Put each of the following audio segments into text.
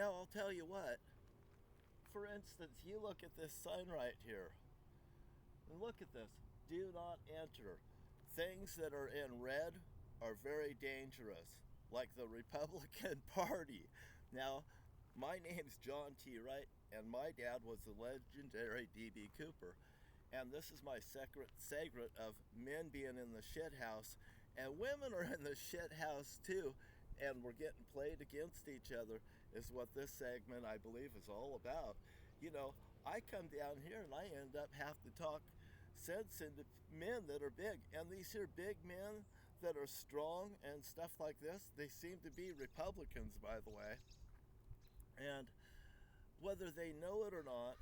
Now, I'll tell you what. For instance, you look at this sign right here. And look at this. Do not enter. Things that are in red are very dangerous, like the Republican Party. Now, my name's John T Wright, and my dad was the legendary D.B. Cooper. And this is my segment of men being in the shit house, and women are in the shit house too, and we're getting played against each other, is what this segment, I believe, is all about. You know, I come down here and I end up having to talk sense into men that are big, and these here big men that are strong and stuff like this, they seem to be Republicans, by the way. And whether they know it or not,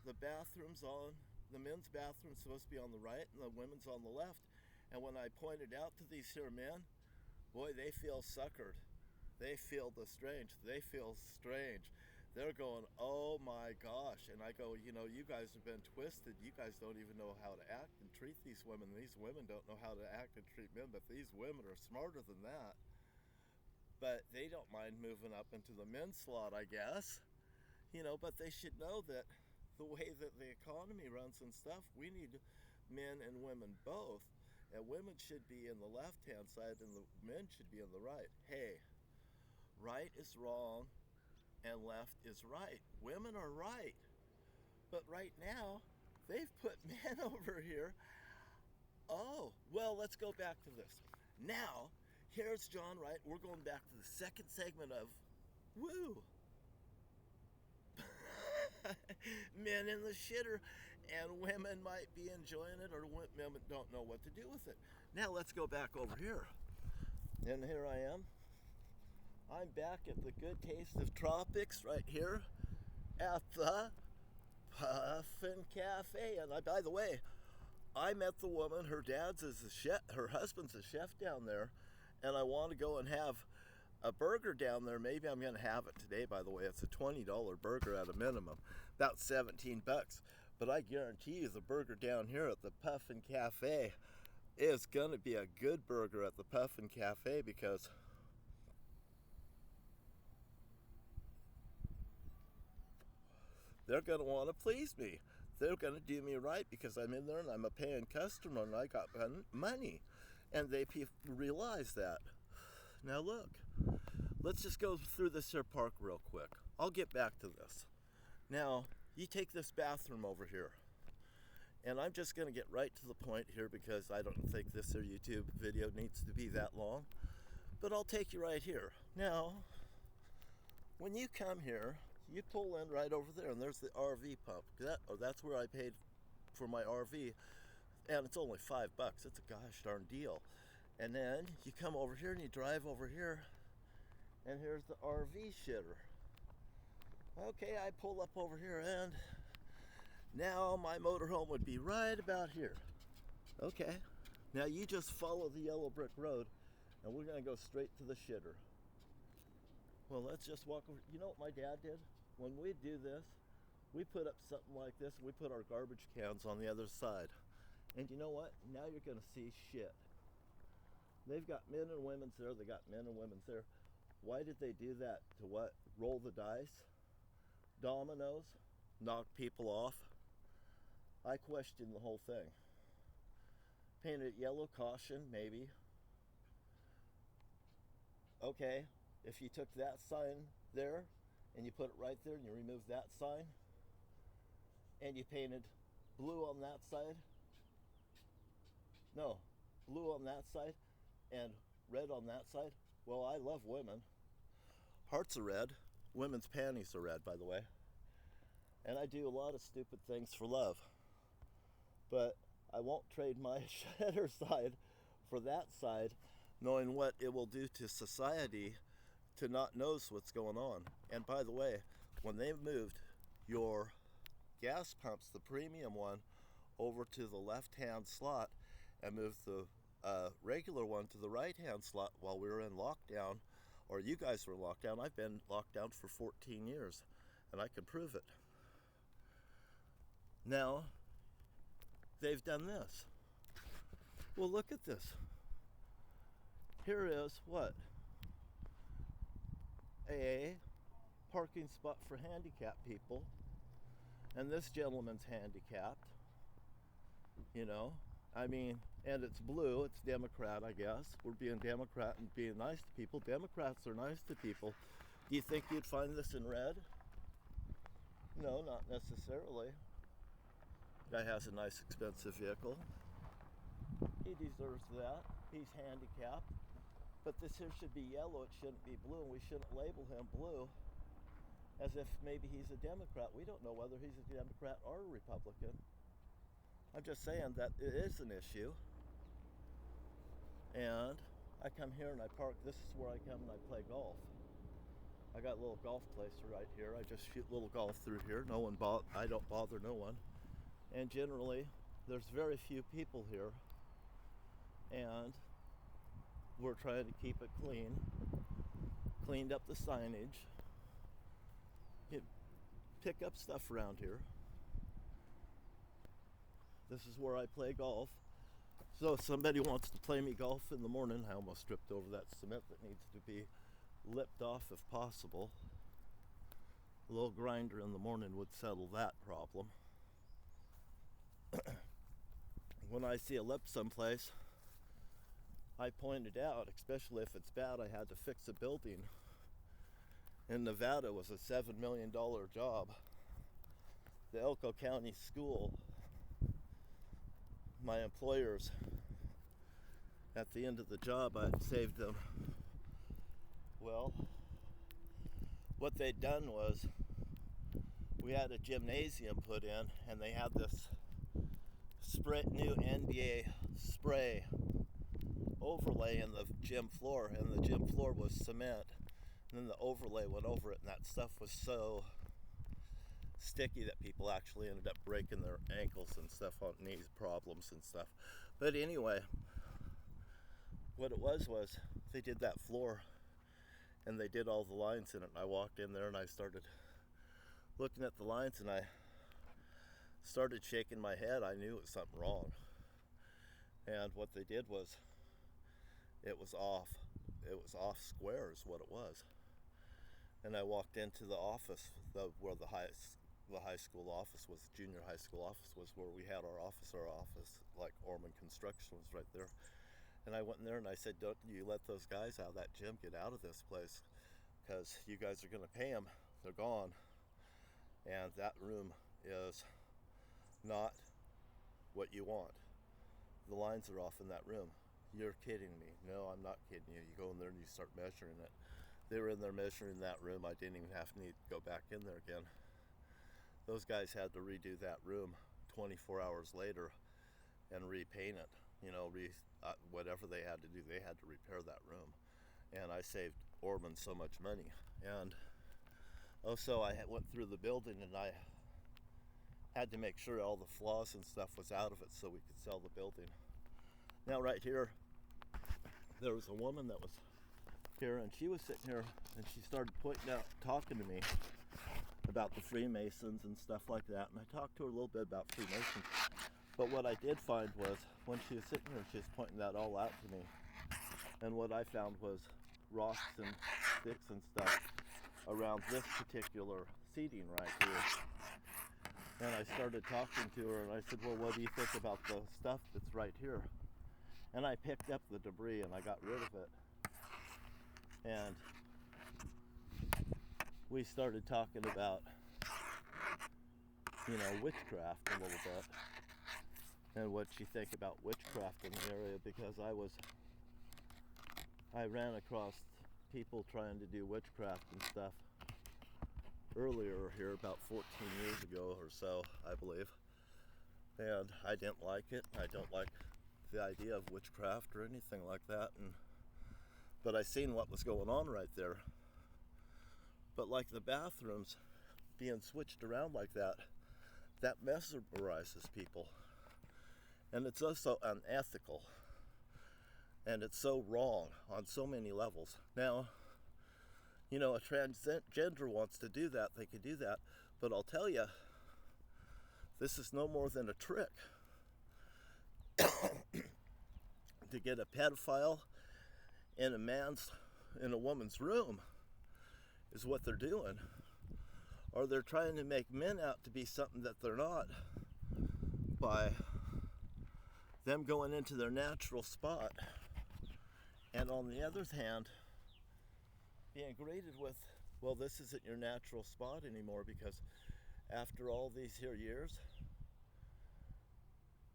the men's bathroom's supposed to be on the right and the women's on the left. And when I pointed out to these here men, boy, they feel suckered. They feel strange. They're going, oh my gosh. And I go, you know, you guys have been twisted. You guys don't even know how to act and treat these women. These women don't know how to act and treat men, but these women are smarter than that. But they don't mind moving up into the men's slot, I guess. You know, but they should know that the way that the economy runs and stuff, we need men and women both. And women should be in the left-hand side and the men should be in the right. Hey, right is wrong and left is right. Women are right. But right now, they've put men over here. Oh, well, let's go back to this. Now, here's John Wright. We're going back to the second segment of Woo. Men in the shitter, and women might be enjoying it, or women don't know what to do with it. Now let's go back over here. And here I am. I'm back at the Good Taste of Tropics right here at the Puffin Cafe. And by the way, I met the woman. Her husband's a chef down there, and I want to go and have a burger down there. Maybe I'm going to have it today, by the way. It's a $20 burger at a minimum, about $17. But I guarantee you the burger down here at the Puffin Cafe is going to be a good burger at the Puffin Cafe, because they're going to want to please me. They're going to do me right because I'm in there and I'm a paying customer and I got money. And they realize that. Now look, let's just go through this here park real quick. I'll get back to this. Now, you take this bathroom over here. And I'm just going to get right to the point here because I don't think this here YouTube video needs to be that long. But I'll take you right here. Now, when you come here, you pull in right over there and there's the RV pump. That's where I paid for my RV. And it's only $5. It's a gosh darn deal. And then you come over here and you drive over here, and here's the RV shitter. Okay, I pull up over here, and now my motorhome would be right about here. Okay, now you just follow the yellow brick road, and we're going to go straight to the shitter. Well, let's just walk over. You know what my dad did? When we do this, we put up something like this, and we put our garbage cans on the other side. And you know what? Now you're going to see shit. They've got men and women's there. They got men and women's there. Why did they do that? To what? Roll the dice? Dominoes? Knock people off? I question the whole thing. Paint it yellow, caution, maybe. Okay, if you took that sign there and you put it right there and you removed that sign and you painted blue on that side. No, blue on that side and red on that side. Well, I love women. Hearts are red. Women's panties are red, by the way. And I do a lot of stupid things for love. But I won't trade my shedder side for that side, knowing what it will do to society to not know what's going on. And by the way, when they moved your gas pumps, the premium one, over to the left-hand slot and moved the regular one to the right-hand slot while we were in lockdown, or you guys were in lockdown. I've been locked down for 14 years, and I can prove it. Now, they've done this. Well, look at this. Here is what? A parking spot for handicapped people, and this gentleman's handicapped, you know. I mean, and it's blue, it's Democrat, I guess. We're being Democrat and being nice to people. Democrats are nice to people. Do you think you'd find this in red? No, not necessarily. Guy has a nice, expensive vehicle. He deserves that. He's handicapped. But this here should be yellow, it shouldn't be blue, and we shouldn't label him blue as if maybe he's a Democrat. We don't know whether he's a Democrat or a Republican. I'm just saying that it is an issue. And I come here and I park. This is where I come and I play golf. I got a little golf place right here. I just shoot little golf through here. I don't bother no one. And generally, there's very few people here. And we're trying to keep it clean. Cleaned up the signage. Pick up stuff around here. This is where I play golf. So if somebody wants to play me golf in the morning, I almost tripped over that cement that needs to be lipped off if possible. A little grinder in the morning would settle that problem. When I see a lip someplace, I point it out, especially if it's bad. I had to fix a building in Nevada. It was a $7 million job. The Elko County School, my employers, at the end of the job, I had saved them. Well, what they'd done was we had a gymnasium put in, and they had this new NBA spray overlay in the gym floor, and the gym floor was cement, and then the overlay went over it, and that stuff was so sticky that people actually ended up breaking their ankles and stuff on knee problems and stuff. But anyway, what it was they did that floor and they did all the lines in it, and I walked in there and I started looking at the lines and I started shaking my head. I knew it was something wrong. And what they did was it was off square is what it was. And I walked into the office where the high school office was, junior high school office was, where we had our office, like Orman Construction was right there. And I went in there and I said, don't you let those guys out of that gym get out of this place, because you guys are going to pay them. They're gone. And that room is not what you want. The lines are off in that room. You're kidding me. No, I'm not kidding you. You go in there and you start measuring it. They were in there measuring that room. I didn't even have to go back in there again. Those guys had to redo that room 24 hours later and repaint it. Whatever they had to do, they had to repair that room. And I saved Orman so much money. And also I went through the building and I had to make sure all the flaws and stuff was out of it so we could sell the building. Now right here, there was a woman that was here, and she was sitting here and she started talking to me about the Freemasons and stuff like that, and I talked to her a little bit about Freemasons. But what I did find was, when she was sitting here, she was pointing that all out to me, and what I found was rocks and sticks and stuff around this particular seating right here. And I started talking to her and I said, well, what do you think about the stuff that's right here? And I picked up the debris and I got rid of it. And we started talking about, witchcraft a little bit, and what you think about witchcraft in the area, because I ran across people trying to do witchcraft and stuff earlier here, about 14 years ago or so, I believe. And I didn't like it. I don't like the idea of witchcraft or anything like that. But I seen what was going on right there. But like the bathrooms being switched around like that, that mesmerizes people. And it's also unethical. And it's so wrong on so many levels. Now, a transgender wants to do that, they could do that. But I'll tell you, this is no more than a trick to get a pedophile in a woman's room is what they're doing. or they're trying to make men out to be something that they're not by them going into their natural spot, and on the other hand being greeted with, well, this isn't your natural spot anymore, because after all these here years,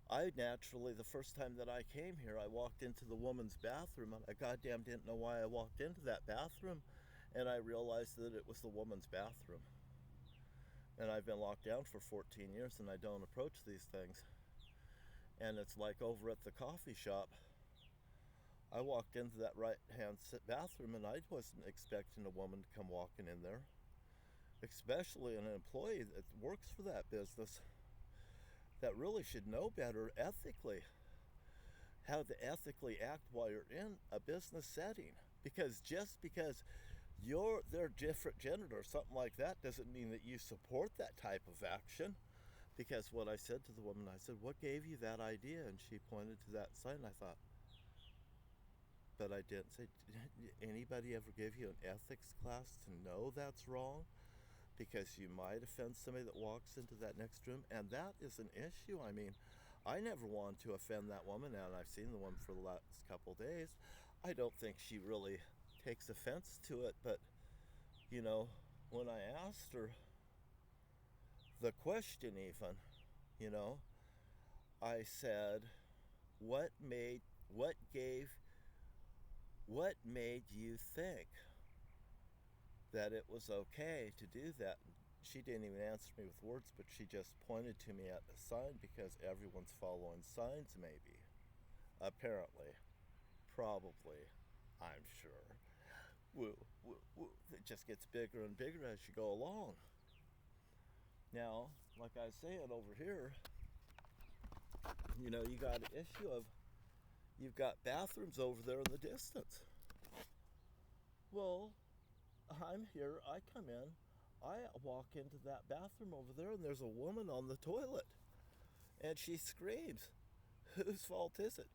I naturally, the first time that I came here, I walked into the woman's bathroom, and I goddamn didn't know why I walked into that bathroom, and I realized that it was the woman's bathroom. And I've been locked down for 14 years, and I don't approach these things. And it's like over at the coffee shop, I walked into that right-hand bathroom, and I wasn't expecting a woman to come walking in there, especially an employee that works for that business that really should know better ethically, how to ethically act while you're in a business setting. Because just because they're different gender or something like that doesn't mean that you support that type of action. Because what I said to the woman, I said, what gave you that idea? And she pointed to that sign. I thought, but I didn't say, did anybody ever give you an ethics class to know that's wrong? Because you might offend somebody that walks into that next room, and that is an issue. I mean, I never wanted to offend that woman, and I've seen the woman for the last couple of days. I don't think she really takes offense to it, but, you know, when I asked her the question even, you know, I said, what made you think that it was okay to do that? She didn't even answer me with words, but she just pointed to me at the sign, because everyone's following signs, maybe. Apparently. Probably. I'm sure. Woo, woo, woo. It just gets bigger and bigger as you go along. Now, like I was saying over here, you know, you got an issue of, you've got bathrooms over there in the distance. Well, I'm here, I come in, I walk into that bathroom over there, and there's a woman on the toilet, and she screams. Whose fault is it?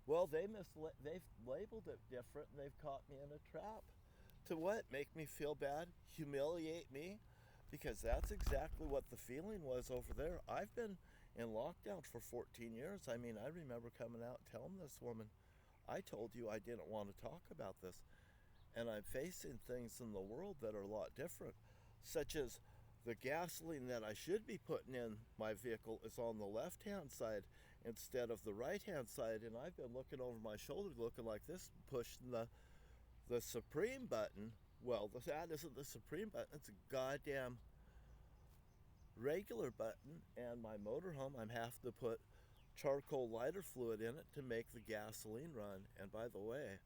Well, they've labeled it different, and they've caught me in a trap. To what? Make me feel bad? Humiliate me? Because that's exactly what the feeling was over there. I've been in lockdown for 14 years. I mean, I remember coming out and telling this woman, I told you I didn't want to talk about this. And I'm facing things in the world that are a lot different, such as the gasoline that I should be putting in my vehicle is on the left-hand side instead of the right-hand side, and I've been looking over my shoulder looking like this, pushing the Supreme button. Well, that isn't the Supreme button, it's a goddamn regular button, and my motorhome, I'm having to put charcoal lighter fluid in it to make the gasoline run. And by the way,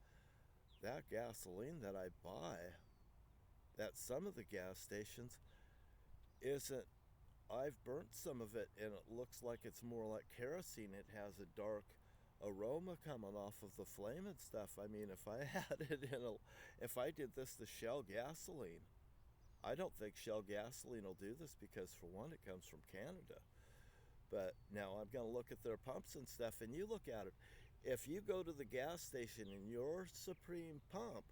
that gasoline that I buy at some of the gas stations isn't, I've burnt some of it, and it looks like it's more like kerosene. It has a dark aroma coming off of the flame and stuff. I mean, if I had it if I did this to Shell gasoline, I don't think Shell gasoline will do this, because for one, it comes from Canada. But now I'm going to look at their pumps and stuff, and you look at it. If you go to the gas station and your Supreme pump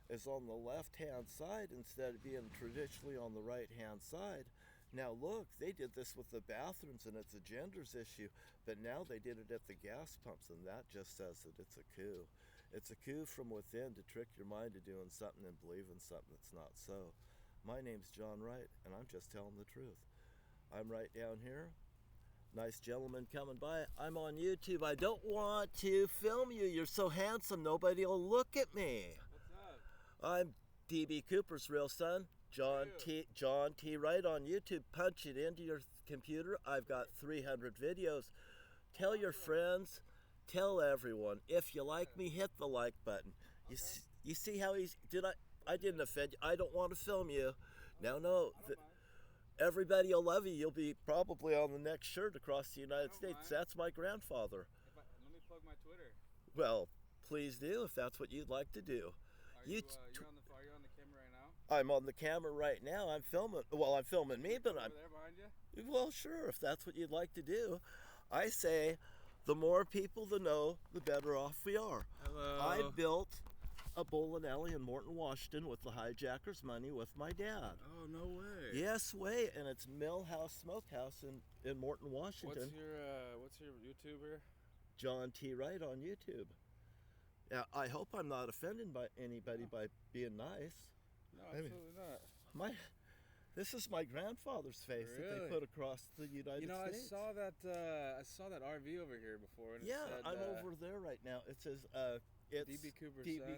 is on the left-hand side instead of being traditionally on the right-hand side, now look, they did this with the bathrooms, and it's a gender's issue, but now they did it at the gas pumps, and that just says that it's a coup. It's a coup from within to trick your mind to doing something and believing something that's not so. My name's John Wright, and I'm just telling the truth. I'm right down here. Nice gentleman coming by. I'm on YouTube. I don't want to film you. You're so handsome, nobody will look at me. What's up? I'm DB Cooper's real son, John T Wright on YouTube. Punch it into your computer. I've got 300 videos. Tell your friends. Tell everyone. If you like me, hit the like button. You see how he's... I didn't offend you. I don't want to film you. Now, no. Everybody will love you. You'll be probably on the next shirt across the United States. Mind. That's my grandfather. Let me plug my Twitter. Well, please do if that's what you'd like to do. Are you on the camera right now? I'm on the camera right now. I'm filming. Well, I'm filming me, but I'm... Over there behind you? Well, sure, if that's what you'd like to do. I say the more people that know, the better off we are. Hello. I built a bowling alley in Morton, Washington with the hijackers' money with my dad. Oh, no way. Yes way, and it's Millhouse Smokehouse in Morton, Washington. What's your YouTube here? John T Wright on YouTube. Yeah, I hope I'm not offended by anybody by being nice. No, absolutely not. This is my grandfather's face that they put across the United States. I saw that RV over here before. And yeah, it said, I'm over there right now. It says it's D.B.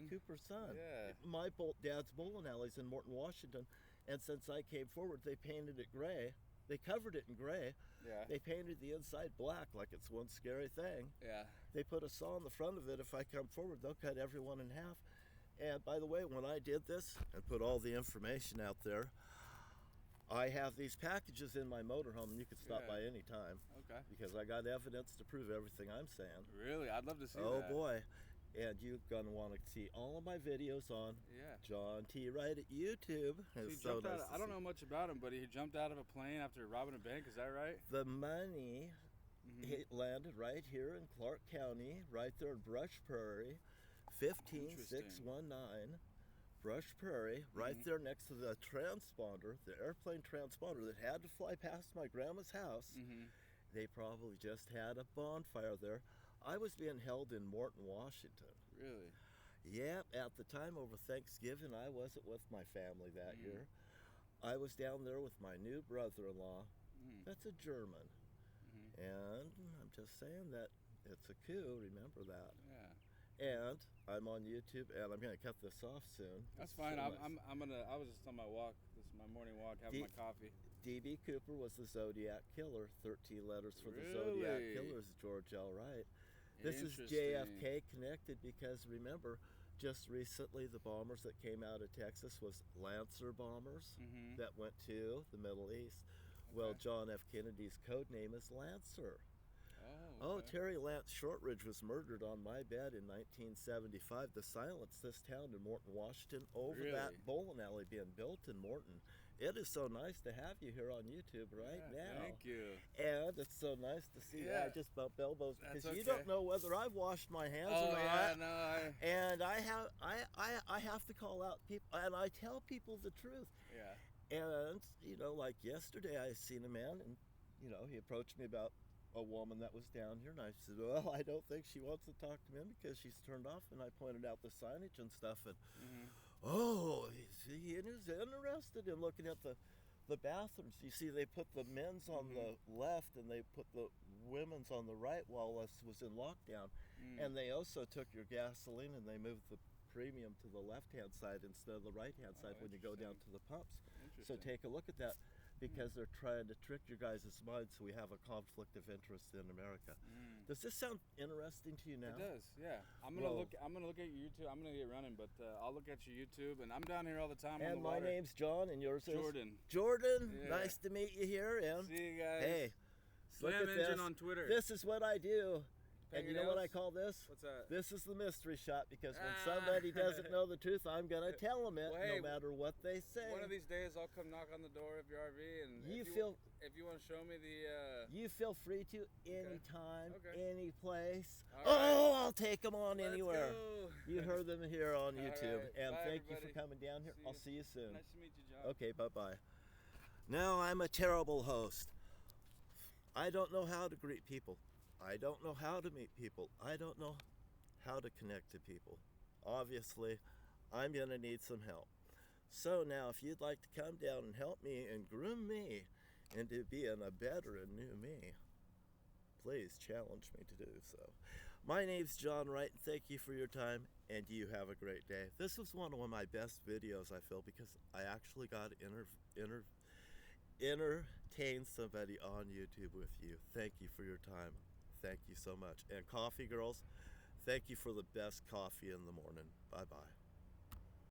Cooper's son. Yeah. My dad's bowling alleys in Morton, Washington, and since I came forward, they painted it gray. They covered it in gray. Yeah. They painted the inside black like it's one scary thing. Yeah. They put a saw on the front of it. If I come forward, they'll cut everyone in half. And by the way, when I did this and put all the information out there, I have these packages in my motorhome, and you can stop by any time. Okay. Because I got evidence to prove everything I'm saying. Really? I'd love to see that. Oh boy. And you're going to want to see all of my videos on John T Wright at YouTube. I don't know much about him, but he jumped out of a plane after robbing a bank. Is that right? The money it landed right here in Clark County, right there in Brush Prairie, 15619. Brush Prairie, right there next to the transponder, the airplane transponder that had to fly past my grandma's house. They probably just had a bonfire there. I was being held in Morton, Washington. Really? Yeah, at the time over Thanksgiving, I wasn't with my family that year. I was down there with my new brother-in-law. That's a German. And I'm just saying that it's a coup, remember that. Yeah. And I'm on YouTube, and I'm gonna cut this off soon. That's fine. I was just on my walk. This is my morning walk, having my coffee. D.B. Cooper was the Zodiac Killer. 13 letters for the Zodiac Killer is George L. Wright. This is JFK connected because remember, just recently the bombers that came out of Texas was Lancer bombers that went to the Middle East. Well, John F. Kennedy's code name is Lancer. Oh, Terry Lance Shortridge was murdered on my bed in 1975 to silence this town in Morton, Washington over that bowling alley being built in Morton. It is so nice to have you here on YouTube right now. Thank you. And it's so nice to see I just bumped elbows because you okay. don't know whether I've washed my hands or not. Yeah, no, And I have to call out people, and I tell people the truth. Yeah. And you know, like yesterday, I seen a man, and you know, he approached me about a woman that was down here, and I said, well, I don't think she wants to talk to me because she's turned off, and I pointed out the signage and stuff, and oh, he was interested in looking at the bathrooms. You see, they put the men's on the left, and they put the women's on the right while us was in lockdown, and they also took your gasoline, and they moved the premium to the left-hand side instead of the right-hand side when you go down to the pumps. So take a look at that. Because they're trying to trick your guys' minds so we have a conflict of interest in America. Does this sound interesting to you now? It does, yeah. I'm gonna look at your YouTube. I'm gonna get running, but I'll look at your YouTube, and I'm down here all the time. And on the my water. name's John, and yours is Jordan. Jordan, yeah. Nice to meet you here. And see you guys. Hey, Slam Engine on Twitter. This is what I do. And you know what I call this? What's that? This is the mystery shot, because when somebody doesn't know the truth, I'm going to tell them it, no matter what they say. One of these days, I'll come knock on the door of your RV, and if you want to show me the... You feel free to anytime, any place. Right. I'll take them on anywhere. Go. You heard them here on YouTube. Right. And Bye, thank you everybody. for coming down here. I'll see you soon. Nice to meet you, John. Okay, bye-bye. Now, I'm a terrible host. I don't know how to greet people. I don't know how to meet people. I don't know how to connect to people. Obviously, I'm going to need some help. So now, if you'd like to come down and help me and groom me into being a better and new me, please challenge me to do so. My name's John Wright, and thank you for your time, and you have a great day. This was one of my best videos, I feel, because I actually got to entertain somebody on YouTube with you. Thank you for your time. Thank you so much. And coffee girls, thank you for the best coffee in the morning. Bye-bye.